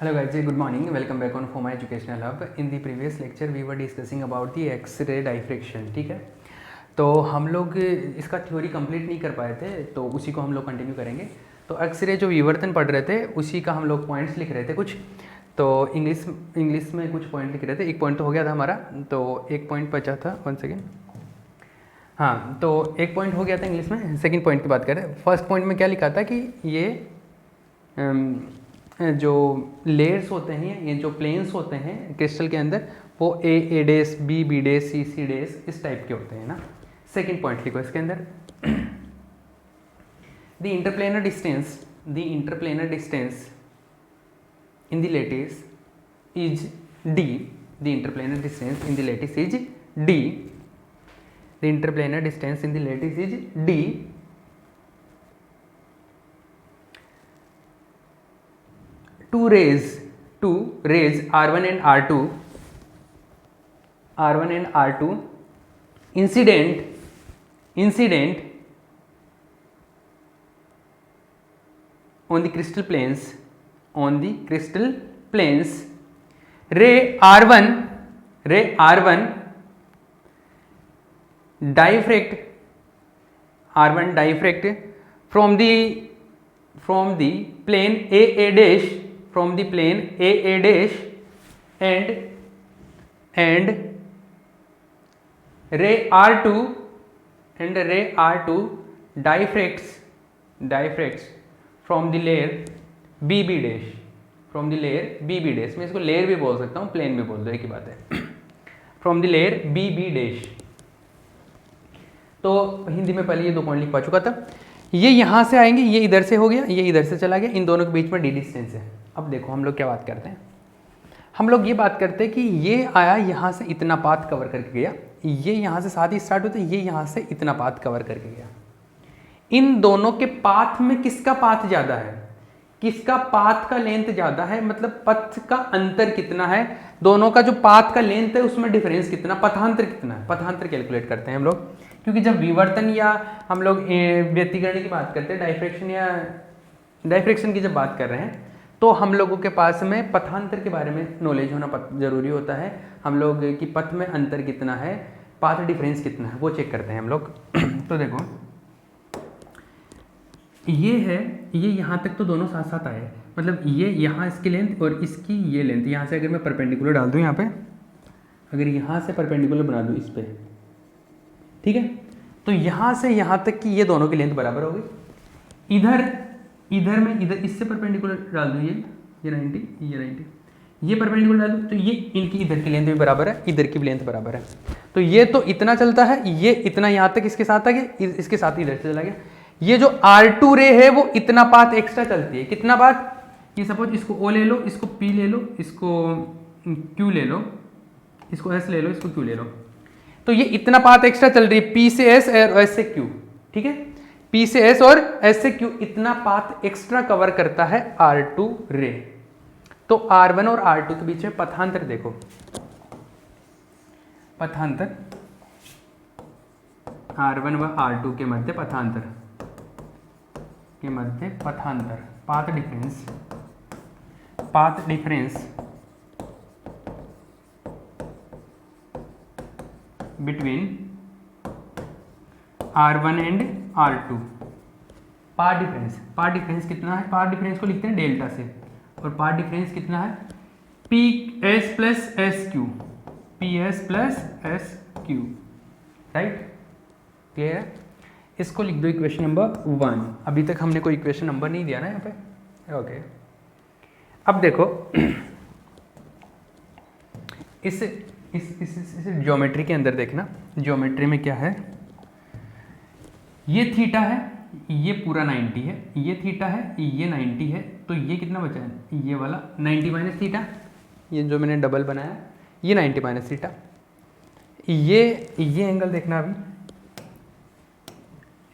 Hello guys, good morning. Welcome back on Foma Educational Hub. In the previous lecture we were discussing about the X-ray diffraction. ठीक है, तो हम लोग इसका theory complete नहीं कर पाए थे, तो उसी को हम लोग कंटिन्यू करेंगे। तो एक्सरे जो विवर्तन पढ़ रहे थे उसी का हम लोग पॉइंट्स लिख रहे थे कुछ। तो इंग्लिश में कुछ पॉइंट लिख रहे थे। एक पॉइंट तो हो गया था हमारा, तो एक पॉइंट बचा था। 1 सेकेंड। हाँ, तो एक पॉइंट हो गया था इंग्लिश में। सेकेंड पॉइंट की बात करें। फर्स्ट पॉइंट में क्या लिखा था कि ये जो लेयर्स होते हैं, ये जो प्लेन्स होते हैं क्रिस्टल के अंदर, वो ए डेस, बी डेस, सी डेस, इस टाइप के होते हैं ना। सेकेंड पॉइंट लिखो इसके अंदर। The interplanar distance in the lattice is D. The interplanar distance in the lattice is D. The interplanar distance in the lattice is D. Two rays R1 and R2 incident on the crystal planes. Ray R1 diffract from the plane AA dash, and ray R2 diffracts from the layer BB dash, मैं इसको layer भी बोल सकता हूँ, plane भी बोल दो, एक ही बात है। From the layer BB dash। तो हिंदी में पहले ये 2 पॉइंट लिख पा चुका था। ये यहाँ से आएंगे, ये इधर से हो गया, ये इधर से चला गया, इन दोनों के बीच में डी डिस्टेंस है। अब देखो हम लोग क्या बात करते हैं, हम लोग ये बात करते हैं कि ये आया यहाँ से इतना पाथ कवर करके गया, ये यहाँ से साथ ही स्टार्ट होता है, ये यहाँ से इतना पाथ कवर करके गया। इन दोनों के पाथ में किसका पाथ ज़्यादा है, किसका पाथ का लेंथ ज़्यादा है, मतलब पथ का अंतर कितना है, दोनों का जो पाथ का लेंथ है उसमें डिफरेंस कितना, पथांतर कितना है। पथांतर कैलकुलेट करते हैं हम लोग, क्योंकि जब विवर्तन या हम लोग व्यतिकरण की बात करते हैं, डायफ्रेक्शन की जब बात कर रहे हैं, तो हम लोगों के पास में पथांतर के बारे में नॉलेज होना जरूरी होता है। हम लोग की पथ में अंतर कितना है, पाथ डिफरेंस कितना है, वो चेक करते हैं हम लोग। तो देखो ये है, ये यहाँ तक तो दोनों साथ साथ आए, मतलब ये यहाँ इसकी लेंथ और इसकी ये लेंथ, यहाँ से अगर मैं परपेंडिकुलर डाल दूँ, यहाँ पे अगर यहाँ से परपेंडिकुलर बना दूँ इस पर, ठीक है, तो यहाँ से यहाँ तक की ये दोनों की लेंथ बराबर हो गई। इधर में इससे परपेंडिकुलर डाल दूँ, ये 90, ये परपेंडिकुलर डाल दूँ, तो ये इनकी इधर की लेंथ भी बराबर है, इधर की भी लेंथ बराबर है। तो ये तो इतना चलता है, ये इतना यहाँ तक इसके साथ आ गया, इसके साथ इधर से चला गया। ये जो R2 रे है वो इतना पाथ एक्स्ट्रा चलती है। कितना पाथ, ये सपोज इसको O ले लो, इसको P ले लो, इसको Q ले लो, इसको S ले लो, इसको Q ले लो, तो ये इतना पाथ एक्स्ट्रा चल रही है, P से S और S से Q, ठीक है, P से S और S से Q, इतना पाथ एक्स्ट्रा कवर करता है R2 रे। तो R1 और R2 के बीच में पथांतर देखो, पथांतर R1 व R2 के मध्य पथांतर, path difference between R1 and R2। Path difference कितना है, पाथ डिफरेंस को लिखते हैं डेल्टा से, और पाथ डिफरेंस कितना है, PS plus SQ, right, clear है। इसको लिख दो इक्वेशन नंबर 1। अभी तक हमने कोई इक्वेशन नंबर नहीं दिया ना यहाँ पे, ओके। अब देखो इस ज्योमेट्री के अंदर देखना, ज्योमेट्री में क्या है, ये थीटा है, ये पूरा 90 है, ये थीटा है, ये 90 है, तो ये कितना बचा है, ये वाला 90 माइनस थीटा, ये जो मैंने डबल बनाया, ये 90 माइनस थीटा। ये एंगल देखना, अभी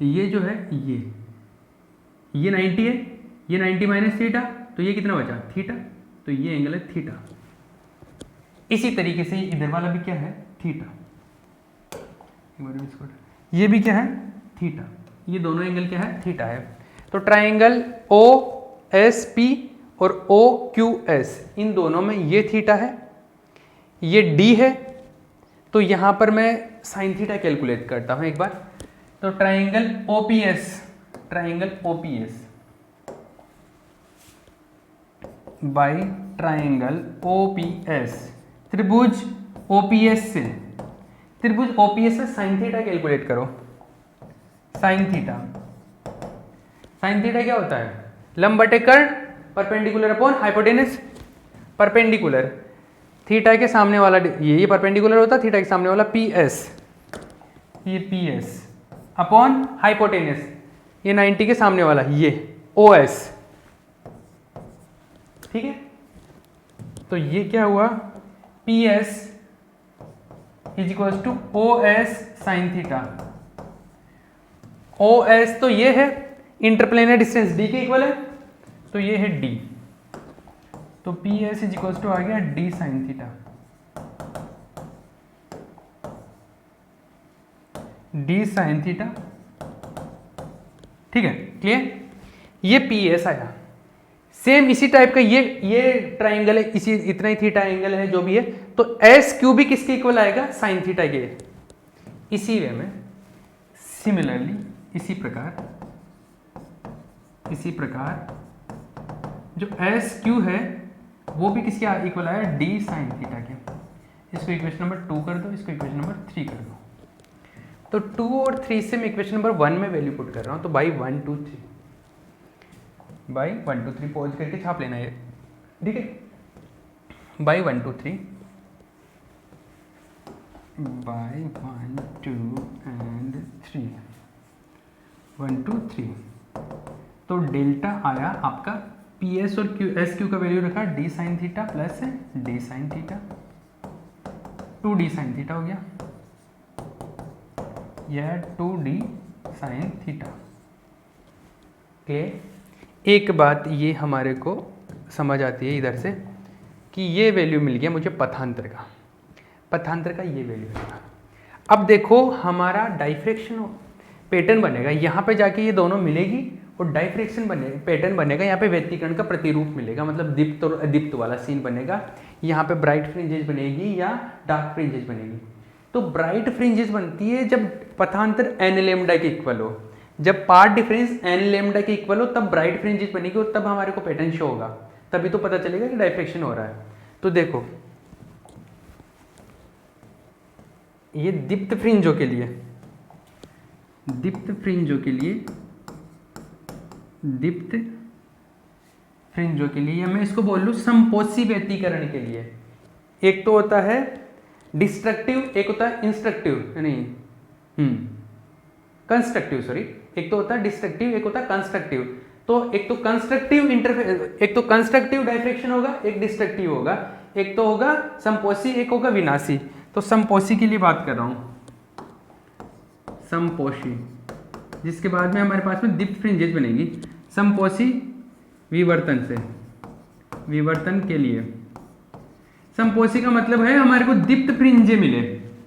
ये जो है ये 90 है, ये 90 माइनस थीटा, तो ये कितना बचा, थीटा, तो ये एंगल है थीटा। इसी तरीके से इधर वाला भी क्या है, थीटा, ये भी क्या है, थीटा, ये दोनों एंगल क्या है, थीटा है। तो ट्राइंगल ओ एस पी और ओ क्यू एस, इन दोनों में ये थीटा है, ये डी है, तो यहाँ पर मैं साइन थीटा कैलकुलेट करता हूँ एक बार। तो triangle OPS, triangle OPS by triangle OPS, त्रिभुज ओपीएस से, त्रिभुज ओपीएस से साइन थीटा कैलकुलेट करो। साइन थीटा, साइन थीटा क्या होता है? लंब बटे कर्ण, perpendicular upon hypotenuse. Perpendicular, theta के सामने वाला ये परपेंडिकुलर होता है, थीटा के सामने वाला पी एस, ये पी एस अपॉन हाइपोटेनस, ये 90 के सामने वाला ये ओ एस। ठीक है, तो ये क्या हुआ? P S is equal to O S sine theta. O S तो ये है, इंटरप्लेनर डिस्टेंस डी के इक्वल है, तो ये है डी, तो P S is equal to आ गया D sine theta, D sine theta. ठीक है, क्लियर? ये पी एस आया। सेम इसी टाइप का ये ट्राइंगल है, इसी इतना ही थीटा एंगल है जो भी है, तो एस क्यू भी किसके इक्वल आएगा? साइन थीटा के। इसी वे में सिमिलरली इसी प्रकार जो एस क्यू है वो भी किसके इक्वल आया? डी साइन थीटा के। इसको इक्वेशन नंबर 2 कर दो, इसको इक्वेशन नंबर 3 कर दो। तो 2 और 3 से मैं इक्वेशन नंबर 1 में वैल्यू पुट कर रहा हूँ, तो बाई 1 2 3, बाई 1 2 3 पॉज करके छाप लेना है, ठीक है? बाई 1 2 3, बाई 1 2 एंड 3, 1 2 3, तो डेल्टा आया आपका पी एस और क्यू एस क्यू का वैल्यू रखा D sine theta plus D sine theta, 2 D sine theta हो गया, यह 2 डी साइन थीटा के। एक बात ये हमारे को समझ आती है इधर से कि ये वैल्यू मिल गया मुझे पथांतर का, पथांतर का ये वैल्यू है। अब देखो हमारा डाइफ्रेक्शन पैटर्न बनेगा, यहाँ पे जाके ये दोनों मिलेगी और डाइफ्रेक्शन बनेगा, पैटर्न बनेगा, यहाँ पे व्यतिकरण का प्रतिरूप मिलेगा, मतलब दीप्त और अदीप्त वाला सीन बनेगा। यहाँ पे ब्राइट फ्रिंजेस बनेगी या डार्क फ्रिंजेस बनेगी। तो ब्राइट फ्रिंजेस बनती है जब पथांतर एन लेमडा के इक्वल हो, जब पार्ट डिफरेंस एन लेमडा के इक्वल हो तब ब्राइट फ्रिंजेस बनेगी और तब हमारे को पैटर्न शो होगा, तभी तो पता चलेगा कि डाइफ्रेक्शन हो रहा है। तो देखो ये दीप्त फ्रिंजों के लिए, दीप्त फ्रिंजों के लिए, दीप्त फ्रिंजों के लिए, या मैं इसको बोल लूँ संपोषी व्यतिकरण के लिए, एक तो होता है डिस्ट्रक्टिव, एक होता है इंस्ट्रक्टिव, नहीं कंस्ट्रक्टिव, सॉरी, एक तो होता है डिस्ट्रक्टिव, एक होता है कंस्ट्रक्टिव। तो एक तो कंस्ट्रक्टिव एक तो कंस्ट्रक्टिव डाइफ्रेक्शन होगा, एक डिस्ट्रक्टिव होगा, एक तो होगा संपोषी, एक होगा विनाशी। तो संपोषी के लिए बात कर रहा हूं, संपोषी, जिसके बाद में हमारे पास में दीप्त फ्रिंजेस बनेगी। संपोषी विवर्तन से, विवर्तन के लिए संपोषी का मतलब है हमारे को दीप्त फ्रिंजे मिले,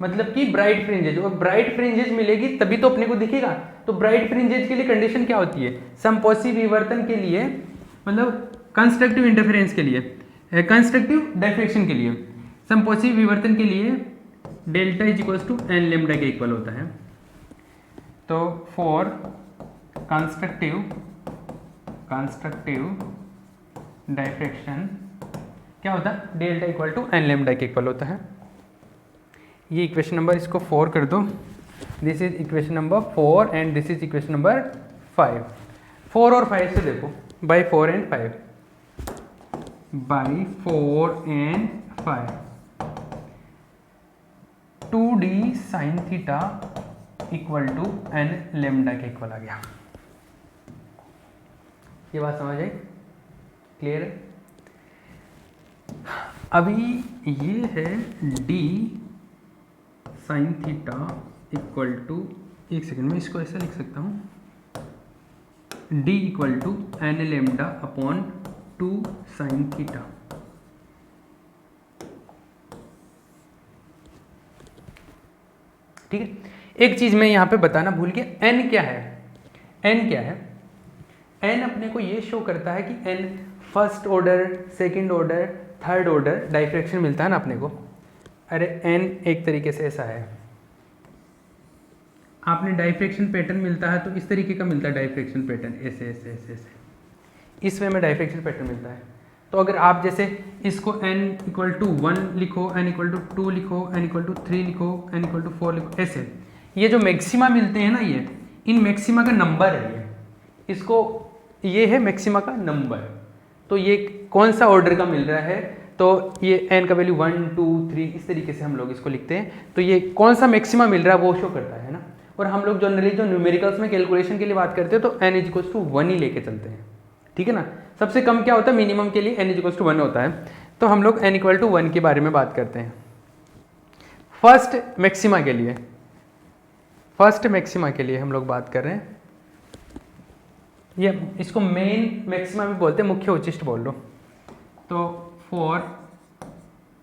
मतलब कि ब्राइट फ्रिंजेज, और ब्राइट फ्रिंजेज मिलेगी तभी तो अपने को दिखेगा। तो ब्राइट फ्रिंजेज के लिए कंडीशन क्या होती है? संपोषी विवर्तन के लिए, मतलब कंस्ट्रक्टिव इंटरफेरेंस के लिए, कंस्ट्रक्टिव डाइफ्रेक्शन के लिए, संपोषी विवर्तन के लिए delta is equal to n lambda के इक्वल होता है। तो फॉर कंस्ट्रक्टिव डाइफ्रेक्शन क्या होता है? Delta equal to n lambda के इक्वल होता है। ये इक्वेशन नंबर, इसको 4 कर दो, this is equation number 4 and this is equation number 5। 4 और 5 से देखो, by 4 and 5, by 4 and 5, 2d sine theta equal to n lambda के इक्वल आ गया। ये बात समझ आई? क्लियर है? अभी ये है d sine theta equal to, एक सेकेंड में इसको ऐसा लिख सकता हूँ, d equal to n lambda upon 2 sine theta. ठीक है, एक चीज मैं यहाँ पे बताना भूल गया, n क्या है? n क्या है? n अपने को ये शो करता है कि n first order, second order, third order diffraction मिलता है ना अपने को। अरे एन एक तरीके से ऐसा है, आपने डाइफ्रैक्शन पैटर्न मिलता है तो इस तरीके का मिलता है डाइफ्रैक्शन पैटर्न, ऐसे ऐसे ऐसे ऐसे, इस वे में डाइफ्रैक्शन पैटर्न मिलता है। तो अगर आप जैसे इसको n इक्वल टू 1 लिखो, n इक्वल टू 2 लिखो, n इक्वल टू 3 लिखो, n इक्वल टू 4 लिखो, ऐसे ये जो मैक्सिमा मिलते हैं ना, ये इन मैक्सिमा का नंबर है, ये इसको, ये है मैक्सिमा का नंबर। तो ये कौन सा ऑर्डर का मिल रहा है, तो ये n का वैल्यू 1 2 3 इस तरीके से हम लोग इसको लिखते हैं। तो ये कौन सा मैक्सिमा मिल रहा है वो शो करता है ना। और हम लोग जनरली जो न्यूमेरिकल्स में कैलकुलेशन के लिए बात करते हैं तो n इक्वल्स टू 1 ही लेके चलते हैं, ठीक है ना। सबसे कम क्या होता है, मिनिमम के लिए n इक्वल्स टू 1 होता है। तो हम लोग n इक्वल टू 1 के बारे में बात करते हैं फर्स्ट मैक्सिमा के लिए। फर्स्ट मैक्सिमा के लिए हम लोग बात कर रहे हैं, ये इसको मेन मैक्सिमा भी बोलते हैं, मुख्य उच्चिष्ट बोल लो। तो फॉर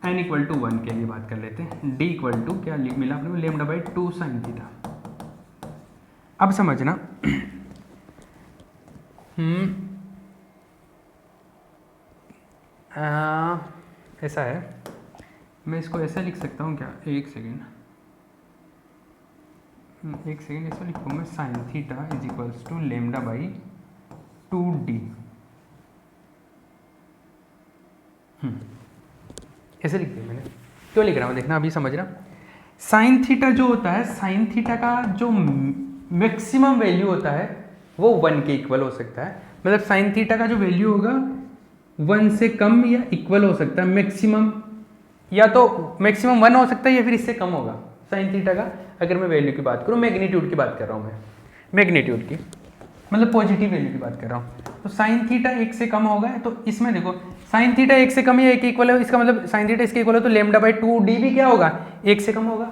n इक्वल टू 1 के लिए बात कर लेते हैं। d इक्वल टू क्या मिला अपने को, लेमडा बाई 2 साइन थीटा। अब समझना ऐसा है, मैं इसको ऐसा लिख सकता हूँ क्या, एक सेकेंड ऐसा लिखूँगा, sine theta is equals to lambda by 2d। ऐसे लिख दिया मैंने, क्यों लिख रहा हूँ देखना, अभी समझना। साइन थीटा जो होता है, साइन थीटा का जो मैक्सिमम वैल्यू होता है वो 1 के इक्वल हो सकता है। मतलब साइन थीटा का जो वैल्यू होगा 1 से कम या इक्वल हो सकता है। मैक्सिमम या तो मैक्सिमम 1 हो सकता है या फिर इससे कम होगा साइन थीटा का। अगर मैं वैल्यू की बात करूँ, मैग्नीट्यूड की बात कर रहा हूँ मैं, मैग्नीट्यूड की मतलब पॉजिटिव वैल्यू की बात कर रहा हूँ। तो साइन थीटा 1 से कम होगा, तो इसमें देखो साइन थीटा 1 से कम या 1 के इक्वल है, इसका मतलब साइन थीटा इसके इक्वल है, तो लेमडा बाई 2d भी क्या होगा, 1 से कम होगा।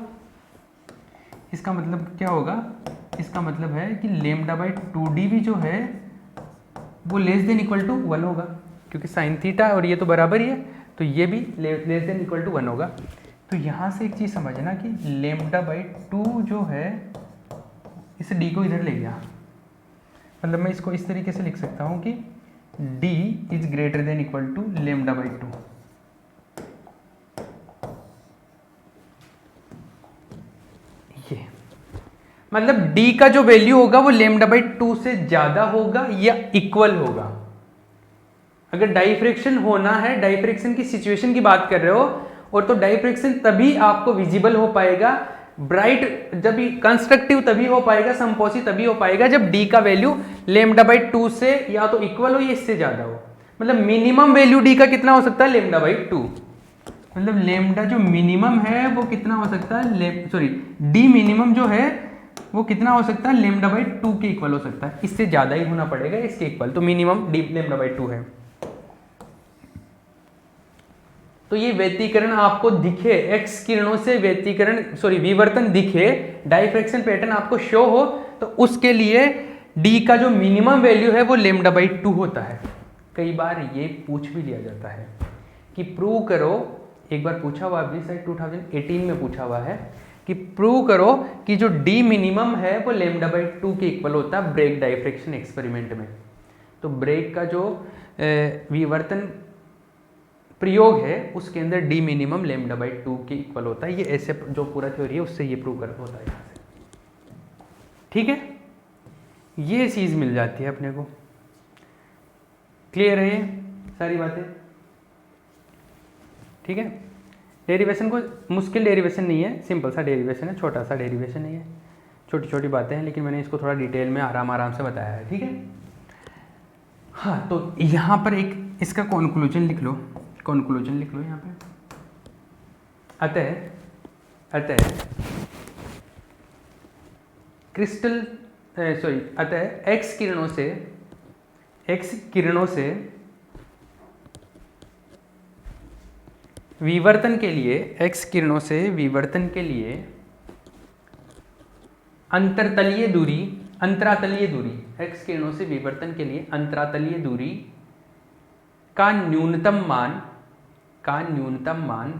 इसका मतलब क्या होगा, इसका मतलब है कि लेमडा बाई 2d भी जो है वो लेस देन इक्वल टू 1 होगा, क्योंकि साइन थीटा और ये तो बराबर ही है, तो ये भी लेस देन इक्वल टू 1 होगा। तो यहाँ से एक चीज़ समझना कि लेमडा बाई 2 जो है, इस d को इधर ले गया, मतलब मैं इसको इस तरीके से लिख सकता हूँ कि d is greater than equal to lambda by 2। ये मतलब d का जो वैल्यू होगा वो लेमडा बाई 2 से ज़्यादा होगा या इक्वल होगा। अगर डाइफ्रैक्शन होना है, डाइफ्रैक्शन की सिचुएशन की बात कर रहे हो, और तो डाइफ्रैक्शन तभी आपको विजिबल हो पाएगा, ब्राइट जब भी कंस्ट्रक्टिव तभी हो पाएगा, संपोसी तभी हो पाएगा जब d का वैल्यू लेमडा बाई 2 से या तो इक्वल हो या इससे ज़्यादा हो। मतलब मिनिमम वैल्यू d का कितना हो सकता है, लेमडा बाई 2। मतलब लेमडा जो मिनिमम है वो कितना हो सकता है, सॉरी d मिनिमम जो है वो कितना हो सकता है, लेमडा बाई 2 के इक्वल हो सकता है। इससे ज़्यादा ही होना पड़ेगा इसके इक्वल, तो मिनिमम d लेमडा बाई 2 है। तो ये व्यतिकरण आपको दिखे, एक्स किरणों से व्यतिकरण विवर्तन दिखे, डाइफ्रैक्शन पैटर्न आपको शो हो, तो उसके लिए d का जो मिनिमम वैल्यू है वो लेमडा बाई 2 होता है। कई बार ये पूछ भी लिया जाता है कि प्रूव करो, एक बार पूछा हुआ अभी शायद 2018 में पूछा हुआ है कि प्रूव करो कि जो d मिनिमम है वो लेमडा बाई 2 के इक्वल होता है ब्रेक डाइफ्रैक्शन एक्सपेरिमेंट में। तो ब्रेक का जो विवर्तन प्रयोग है उसके अंदर d मिनिमम लेमडा बाई 2 के इक्वल होता है। ये ऐसे जो पूरा थ्योरी है उससे ये प्रूव कर होता है यहाँ से, ठीक है। ये चीज़ मिल जाती है अपने को। क्लियर है ये सारी बातें, ठीक है। डेरिवेशन को मुश्किल डेरिवेशन नहीं है, सिंपल सा डेरिवेशन है, छोटा सा डेरिवेशन नहीं है, छोटी छोटी बातें हैं, लेकिन मैंने इसको थोड़ा डिटेल में आराम से बताया है, ठीक है। हाँ, तो यहाँ पर एक इसका कंक्लूजन लिख लो, कंक्लूजन लिख लो यहाँ पे। अतः क्रिस्टल अतः एक्स किरणों से विवर्तन के लिए, एक्स किरणों से विवर्तन के लिए अंतरातलीय दूरी, एक्स किरणों से विवर्तन के लिए अंतरातलीय दूरी का न्यूनतम मान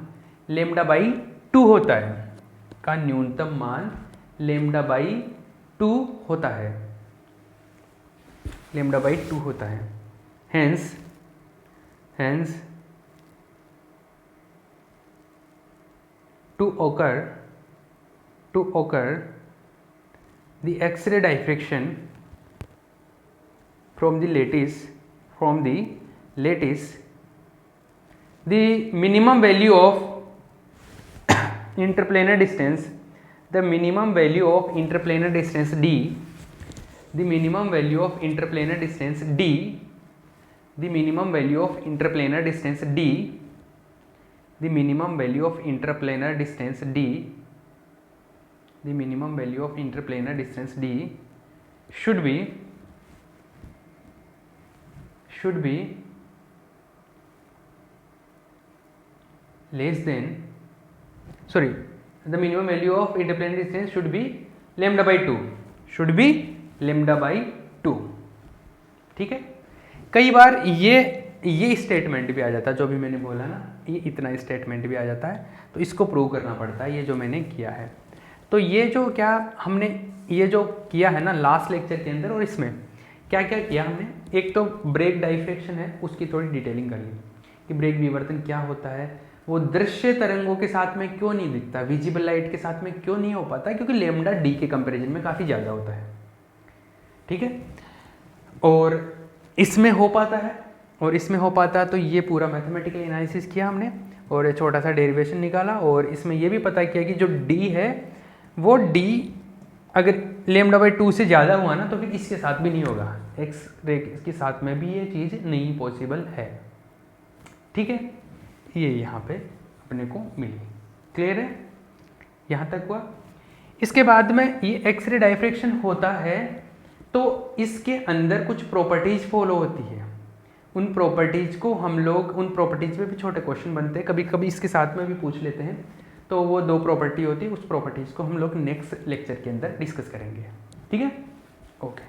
लेमडा बाई 2 होता है, का न्यूनतम मान लेमडा बाई 2 होता है, लेमडा बाई 2 होता है। Hence hence to occur the X-ray diffraction from the lattice, the minimum value of interplanar distance, the minimum value of interplanar distance d, the minimum value of interplanar distance d, the minimum value of interplanar distance d, the minimum value of interplanar distance d, the minimum value of interplanar distance d should be less than, sorry, the minimum value of interplanar distance should be lambda by 2, should be lambda by 2. ठीक है, कई बार ये statement भी आ जाता है, जो भी मैंने बोला ना, ये इतना स्टेटमेंट भी आ जाता है, तो इसको प्रूव करना पड़ता है, ये जो मैंने किया है. तो ये जो क्या हमने ये जो किया है ना लास्ट लेक्चर के अंदर, और इसमें क्या क्या किया हमने, एक तो ब्रेक डाइफ्रेक्शन है उसकी थोड़ी डिटेलिंग कर ली कि ब्रेक विवर्तन क्या होता है, वो दृश्य तरंगों के साथ में क्यों नहीं दिखता, विजिबल लाइट के साथ में क्यों नहीं हो पाता, क्योंकि लैम्डा डी के कंपैरिजन में काफ़ी ज़्यादा होता है. ठीक है, और इसमें हो पाता है और इसमें हो पाता है. तो ये पूरा मैथमेटिकल एनालिसिस किया हमने और ये छोटा सा डेरिवेशन निकाला, और इसमें ये भी पता किया कि जो डी है वो डी अगर लैम्डा बाई 2 से ज़्यादा हुआ ना, तो फिर इसके साथ भी नहीं होगा, एक्स रे के साथ में भी ये चीज़ नहीं पॉसिबल है. ठीक है, ये यहाँ पे अपने को मिली. क्लियर है, यहाँ तक हुआ. इसके बाद में ये एक्स रे डाइफ्रेक्शन होता है तो इसके अंदर कुछ प्रॉपर्टीज फॉलो होती है. उन प्रॉपर्टीज को हम लोग, उन प्रॉपर्टीज पे भी छोटे क्वेश्चन बनते हैं, कभी कभी इसके साथ में भी पूछ लेते हैं. तो वो 2 प्रॉपर्टी होती है, उस प्रॉपर्टीज को हम लोग नेक्स्ट लेक्चर के अंदर डिस्कस करेंगे. ठीक है, ओके.